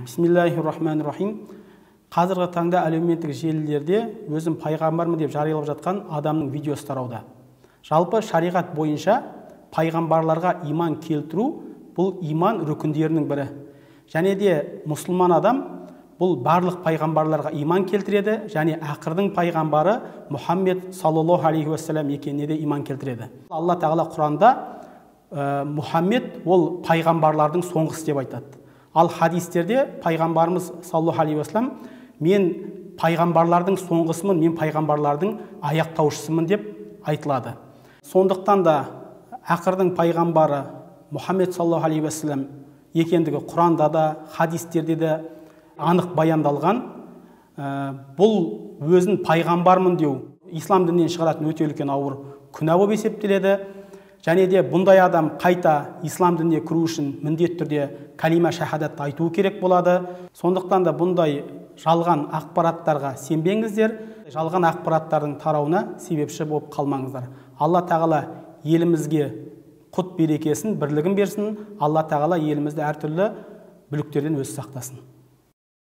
Бисмиллахир-рахманир-рахим. Қазіргі таңда әлеуметтік желілерде өзім пайғамбармын деп жариялап жатқан адамның видеосы тарауда. Жалпы шариғат бойынша пайғамбарларға иман келтіру бұл иман рүкіндерінің бірі. Және де мұсылман адам бұл барлық пайғамбарларға иман келтіреді, және ақырдың пайғамбары Мұхаммед саллаллаху алейхи уассалам екеніне де иман келтіреді. Алла тағала Құранда Мұхаммед ол пайғамбарлардың соңғысы деп айтады. Ал хадистерде пайғамбарымыз саллаллаху алейхи уассалам мен пайғамбарлардың соңғысымын, мен пайғамбарлардың аяқтаушысымын деп айтылады. Сондықтан да ақырдың пайғамбары Мұхаммед саллаллаху алейхи уассалам екендігі Құранда да, хадистерде де анық баяндалған. Бұл өзін пайғамбармын деу ислам дінінен шығаратын өте үлкен ауыр күнә болып есептеледі. Және де бұндай адам қайта ислам дініне кіру үшін міндетті түрде калима шахадатты айтуы керек болады. Сондықтан да бұндай жалған ақпараттарға сенбеңіздер, жалған ақпараттардың тарауына себепші болып қалмаңыздар. Алла тағала елімізге құт берекесін, бірлігін берсін. Алла тағала елімізді әртүрлі бүліктерден өзі сақтасын.